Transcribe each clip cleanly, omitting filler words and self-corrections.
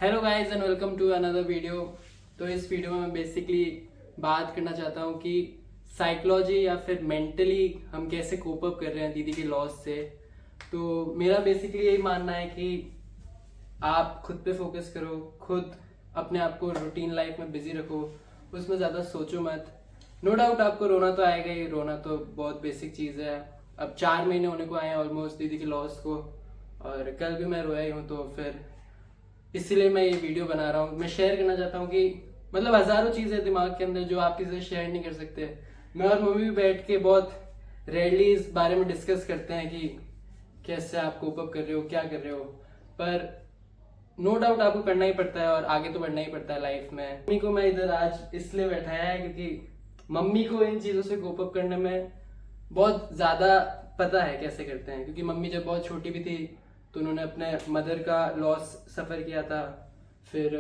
Hello guys and welcome to another video. तो इस video में मैं बेसिकली बात करना चाहता हूँ कि साइकोलॉजी या फिर मेंटली हम कैसे कोप अप कर रहे हैं दीदी के लॉस से। तो मेरा बेसिकली यही मानना है कि आप खुद पे फोकस करो, खुद अपने आप को रूटीन लाइफ में बिजी रखो, उसमें ज़्यादा सोचो मत। नो डाउट आपको रोना तो आएगा ही, रोना तो बहुत बेसिक चीज़ है। अब 4 महीने होने को आए हैं ऑलमोस्ट दीदी के लॉस को, और कल भी मैं रोया ही हूँ। तो फिर इसीलिए मैं ये वीडियो बना रहा हूँ। मैं शेयर करना चाहता हूँ कि मतलब हज़ारों चीज़ें दिमाग के अंदर जो आप किसी से शेयर नहीं कर सकते। मैं और मम्मी भी बैठ के बहुत रेयरली इस बारे में डिस्कस करते हैं कि कैसे आप कोप अप कर रहे हो, क्या कर रहे हो। पर नो डाउट आपको करना ही पड़ता है और आगे तो बढ़ना ही पड़ता है लाइफ में। मम्मी को मैं इधर आज इसलिए बैठाया है क्योंकि मम्मी को इन चीज़ों से कोप अप करने में बहुत ज़्यादा पता है कैसे करते हैं। क्योंकि मम्मी जब बहुत छोटी भी थी तो उन्होंने अपने मदर का लॉस सफ़र किया था। फिर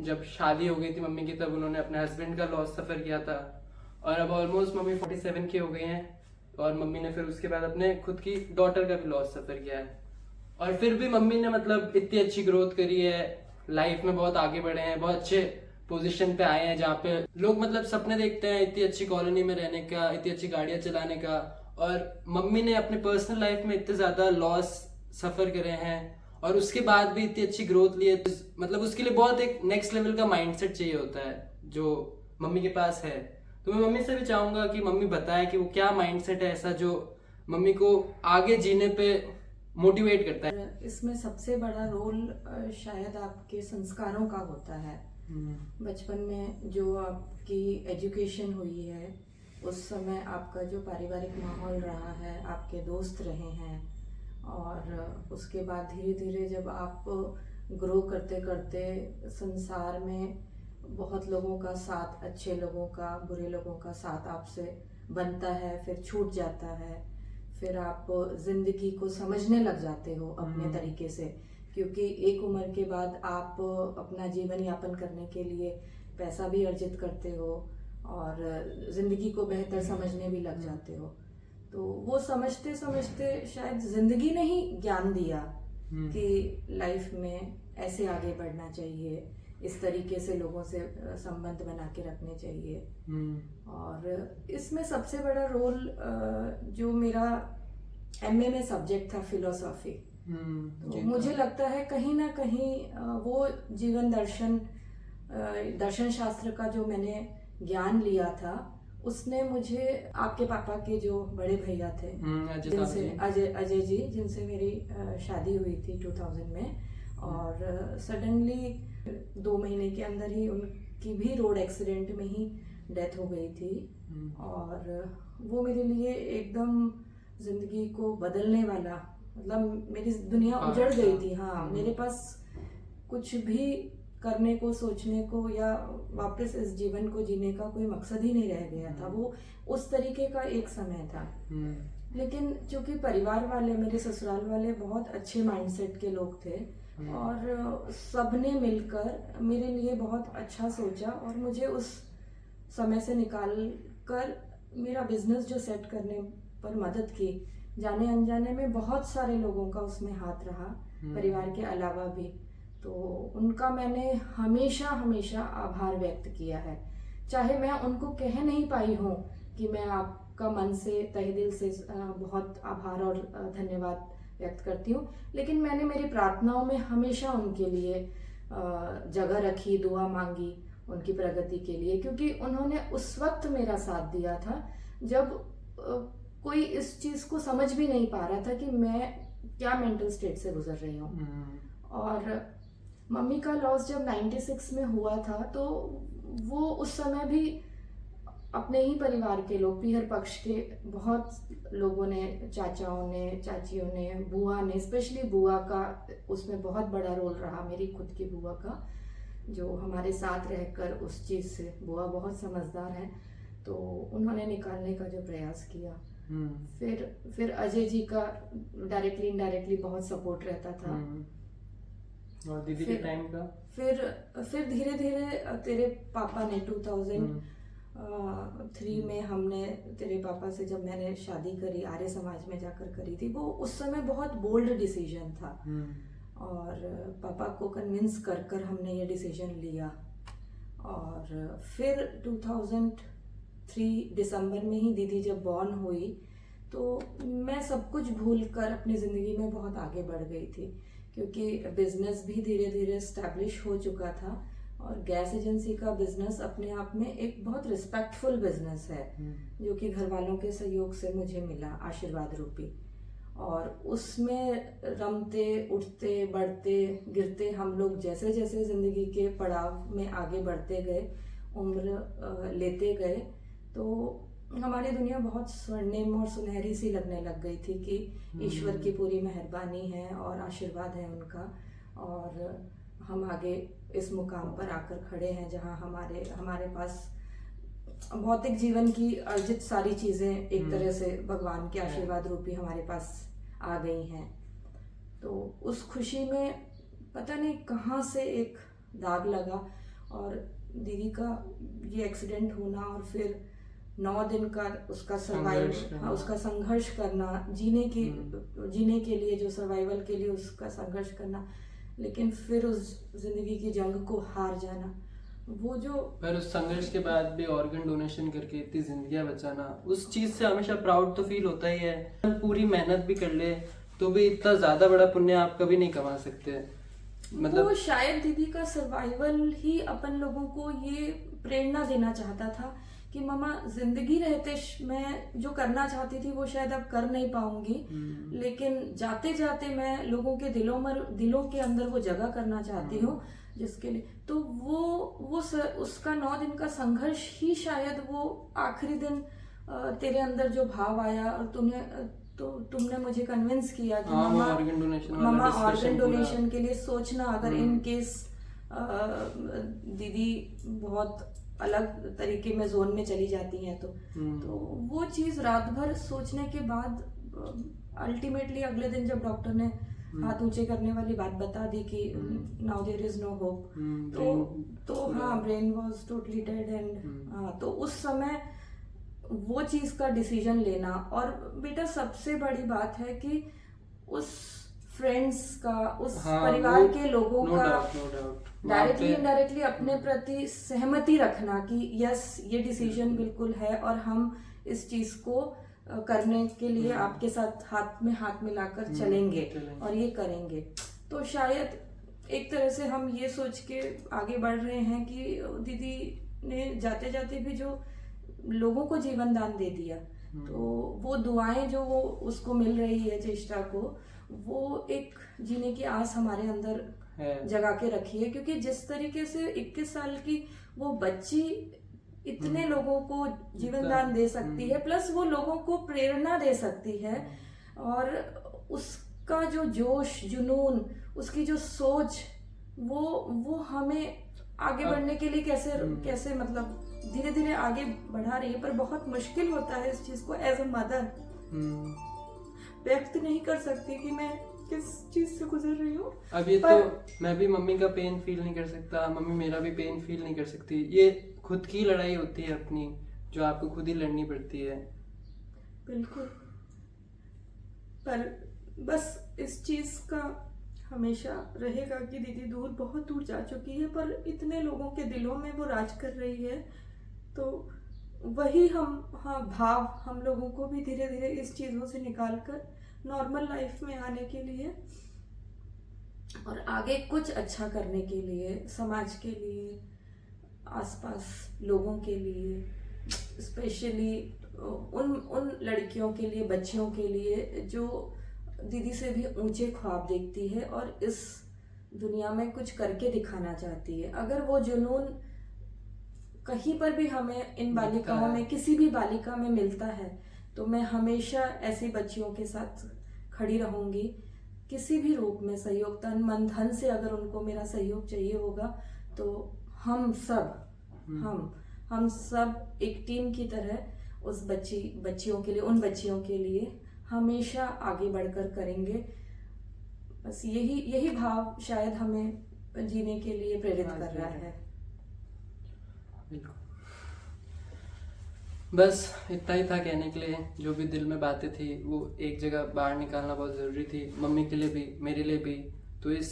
जब शादी हो गई थी मम्मी की तब उन्होंने अपने हस्बैंड का लॉस सफ़र किया था। और अब ऑलमोस्ट मम्मी 47 की हो गई हैं और मम्मी ने फिर उसके बाद अपने खुद की डॉटर का भी लॉस सफ़र किया है। और फिर भी मम्मी ने मतलब इतनी अच्छी ग्रोथ करी है, लाइफ में बहुत आगे बढ़े हैं, बहुत अच्छे पोजीशन पे आए हैं जहाँ पे लोग मतलब सपने देखते हैं इतनी अच्छी कॉलोनी में रहने का, इतनी अच्छी गाड़ियाँ चलाने का। और मम्मी ने अपने पर्सनल लाइफ में इतने ज़्यादा लॉस सफ़र करे हैं और उसके बाद भी इतनी अच्छी ग्रोथ ली है। तो मतलब उसके लिए बहुत एक नेक्स्ट लेवल का माइंडसेट चाहिए होता है जो मम्मी के पास है। तो मैं मम्मी से भी चाहूँगा कि मम्मी बताए कि वो क्या माइंडसेट है ऐसा जो मम्मी को आगे जीने पे मोटिवेट करता है। इसमें सबसे बड़ा रोल शायद आपके संस्कारों का होता है। बचपन में जो आपकी एजुकेशन हुई है, उस समय आपका जो पारिवारिक माहौल रहा है, आपके दोस्त रहे हैं, और उसके बाद धीरे धीरे जब आप ग्रो करते करते संसार में बहुत लोगों का साथ, अच्छे लोगों का, बुरे लोगों का साथ आपसे बनता है, फिर छूट जाता है। फिर आप जिंदगी को समझने लग जाते हो अपने तरीके से, क्योंकि एक उम्र के बाद आप अपना जीवन यापन करने के लिए पैसा भी अर्जित करते हो और जिंदगी को बेहतर समझने भी लग जाते हो। तो वो समझते समझते शायद जिंदगी ने ही ज्ञान दिया कि लाइफ में ऐसे आगे बढ़ना चाहिए, इस तरीके से लोगों से संबंध बना के रखने चाहिए। और इसमें सबसे बड़ा रोल जो मेरा एमए में सब्जेक्ट था फिलोसॉफी, तो मुझे लगता है कहीं ना कहीं वो जीवन दर्शन शास्त्र का जो मैंने ज्ञान लिया था, उसने मुझे आपके पापा के जो बड़े भैया थे जिनसे अजय जी, जिनसे मेरी शादी हुई थी 2000 में, और सडनली 2 महीने के अंदर ही उनकी भी रोड एक्सीडेंट में ही डेथ हो गई थी। और वो मेरे लिए एकदम जिंदगी को बदलने वाला, मतलब मेरी दुनिया उजड़ गई थी। हाँ, मेरे पास कुछ भी करने को, सोचने को या वापस इस जीवन को जीने का कोई मकसद ही नहीं रह गया था। वो उस तरीके का एक समय था। लेकिन चूंकि परिवार वाले, मेरे ससुराल वाले बहुत अच्छे माइंडसेट के लोग थे और सबने मिलकर मेरे लिए बहुत अच्छा सोचा और मुझे उस समय से निकाल कर मेरा बिजनेस जो सेट करने पर मदद की। जाने अनजाने में बहुत सारे लोगों का उसमें हाथ रहा, परिवार के अलावा भी। तो उनका मैंने हमेशा हमेशा आभार व्यक्त किया है। चाहे मैं उनको कह नहीं पाई हूँ कि मैं आपका मन से, तहे दिल से बहुत आभार और धन्यवाद व्यक्त करती हूँ, लेकिन मैंने मेरी प्रार्थनाओं में हमेशा उनके लिए जगह रखी, दुआ मांगी उनकी प्रगति के लिए, क्योंकि उन्होंने उस वक्त मेरा साथ दिया था जब कोई इस चीज को समझ भी नहीं पा रहा था कि मैं क्या मेंटल स्टेट से गुजर रही हूँ। और मम्मी का लॉस जब 96 में हुआ था, तो वो उस समय भी अपने ही परिवार के लोग, पीहर पक्ष के बहुत लोगों ने, चाचाओं ने, चाचियों ने, बुआ ने, स्पेशली बुआ का उसमें बहुत बड़ा रोल रहा, मेरी खुद की बुआ का, जो हमारे साथ रहकर उस चीज़ से, बुआ बहुत समझदार है, तो उन्होंने निकालने का जो प्रयास किया। फिर अजय जी का डायरेक्टली इनडायरेक्टली बहुत सपोर्ट रहता था। और दीदी के टाइम का फिर धीरे धीरे तेरे पापा ने 2003 में, हमने तेरे पापा से जब मैंने शादी करी, आर्य समाज में जाकर करी थी, वो उस समय बहुत बोल्ड डिसीजन था। और पापा को कन्विंस कर कर हमने ये डिसीजन लिया। और फिर 2003 दिसंबर में ही दीदी जब बॉर्न हुई तो मैं सब कुछ भूल कर अपनी ज़िंदगी में बहुत आगे बढ़ गई थी, क्योंकि बिजनेस भी धीरे धीरे स्टैब्लिश हो चुका था और गैस एजेंसी का बिजनेस अपने आप में एक बहुत रिस्पेक्टफुल बिजनेस है जो कि घर वालों के सहयोग से मुझे मिला, आशीर्वाद रूपी। और उसमें रमते उठते बढ़ते गिरते हम लोग जैसे जैसे ज़िंदगी के पड़ाव में आगे बढ़ते गए, उम्र लेते गए, तो हमारी दुनिया बहुत स्वर्णिम और सुनहरी सी लगने लग गई थी कि ईश्वर की पूरी मेहरबानी है और आशीर्वाद है उनका, और हम आगे इस मुकाम पर आकर खड़े हैं जहां हमारे पास भौतिक जीवन की अर्जित सारी चीज़ें एक तरह से भगवान के आशीर्वाद रूपी हमारे पास आ गई हैं। तो उस खुशी में पता नहीं कहाँ से एक दाग लगा और दीदी का ये एक्सीडेंट होना और फिर 9 दिन का उसका उसका संघर्ष करना, जीने के लिए, जो सर्वाइवल के लिए उसका संघर्ष करना, लेकिन फिर उस जिंदगी की जंग को हार जाना, वो जो पर उस संघर्ष के बाद भी ऑर्गन डोनेशन करके इतनी जिंदगियां बचाना, उस चीज से हमेशा प्राउड तो फील होता ही है। पूरी मेहनत भी कर ले तो भी इतना ज्यादा बड़ा पुण्य आप कभी नहीं कमा सकते। मतलब वो शायद दीदी का सर्वाइवल ही अपन लोगों को ये प्रेरणा देना चाहता था कि मामा जिंदगी रहते मैं जो करना चाहती थी वो शायद अब कर नहीं पाऊंगी, लेकिन जाते जाते मैं लोगों के दिलों के अंदर वो जगह करना चाहती हूँ जिसके लिए। तो वो उसका 9 दिन का संघर्ष ही शायद वो आखिरी दिन तेरे अंदर जो भाव आया और तुमने मुझे कन्विंस किया कि मामा ऑर्गन डोनेशन के लिए सोचना, अगर इन केस दीदी बहुत अलग तरीके में जोन में चली जाती हैं तो वो चीज रात भर सोचने के बाद अल्टीमेटली अगले दिन जब डॉक्टर ने हाथ ऊंचे करने वाली बात बता दी कि now there is no hope, तो हाँ, brain was totally dead and हाँ, तो उस समय वो चीज का डिसीजन लेना। और बेटा सबसे बड़ी बात है कि उस फ्रेंड्स का, उस परिवार के लोगों का डायरेक्टली इनडायरेक्टली अपने प्रति सहमति रखना कि यस ये डिसीजन बिल्कुल है और हम इस चीज को करने के लिए आपके साथ हाथ में हाथ मिलाकर चलेंगे और ये करेंगे। तो शायद एक तरह से हम ये सोच के आगे बढ़ रहे हैं कि दीदी ने जाते जाते भी जो लोगों को जीवन दान दे दिया, तो वो दुआएं जो वो उसको मिल रही है चेष्टा को, वो एक जीने की आस हमारे अंदर जगा के रखी है। क्योंकि जिस तरीके से 21 साल की वो बच्ची इतने लोगों को जीवन दान दे सकती है, प्लस वो लोगों को प्रेरणा दे सकती है, और उसका जो जोश जुनून, उसकी जो सोच, वो हमें आगे बढ़ने के लिए कैसे मतलब धीरे धीरे आगे बढ़ा रही है। पर बहुत मुश्किल होता है इस चीज को एज अ मदर व्यक्त नहीं कर सकती कि मैं किस चीज से गुजर रही हूँ। अभी तो मैं भी मम्मी का पेन फील नहीं कर सकता, मम्मी मेरा भी पेन फील नहीं कर सकती। ये खुद की लड़ाई होती है अपनी, जो आपको खुद ही लड़नी पड़ती है। बिल्कुल, पर बस इस चीज का हमेशा रहेगा कि दीदी बहुत दूर जा चुकी है, पर इतने लोगों के दिलों में वो राज कर रही है। तो वही भाव हम लोगों को भी धीरे धीरे इस चीज़ों से निकाल कर नॉर्मल लाइफ में आने के लिए और आगे कुछ अच्छा करने के लिए, समाज के लिए, आसपास लोगों के लिए, स्पेशली उन लड़कियों के लिए, बच्चियों के लिए जो दीदी से भी ऊंचे ख्वाब देखती है और इस दुनिया में कुछ करके दिखाना चाहती है। अगर वो जुनून कहीं पर भी हमें इन बालिकाओं में, किसी भी बालिका में मिलता है, तो मैं हमेशा ऐसी बच्चियों के साथ खड़ी रहूंगी। किसी भी रूप में सहयोग, तन मन धन से अगर उनको मेरा सहयोग चाहिए होगा, तो हम सब एक टीम की तरह उस बच्चियों के लिए, उन बच्चियों के लिए हमेशा आगे बढ़कर करेंगे। बस यही भाव शायद हमें जीने के लिए प्रेरित कर रहा है। बस इतना ही था कहने के लिए। जो भी दिल में बातें थी वो एक जगह बाहर निकालना बहुत ज़रूरी थी, मम्मी के लिए भी, मेरे लिए भी। तो इस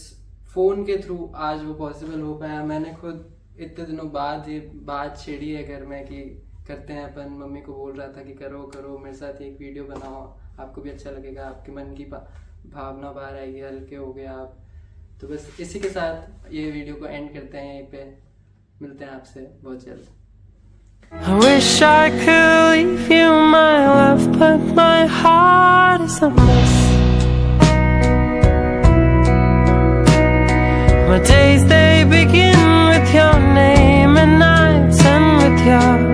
फ़ोन के थ्रू आज वो पॉसिबल हो पाया। मैंने खुद इतने दिनों बाद ये बात छेड़ी है घर में कि करते हैं अपन। मम्मी को बोल रहा था कि करो करो मेरे साथ एक वीडियो बनाओ, आपको भी अच्छा लगेगा, आपके मन की भावना बाहर आएगी, हल्के हो गया आप। तो बस इसी के साथ ये वीडियो को एंड करते हैं यहीं पे। मिलते हैं आपसे बहुत जल्द। I wish I could leave you my love, but my heart is a mess. My days they begin with your name and nights end with your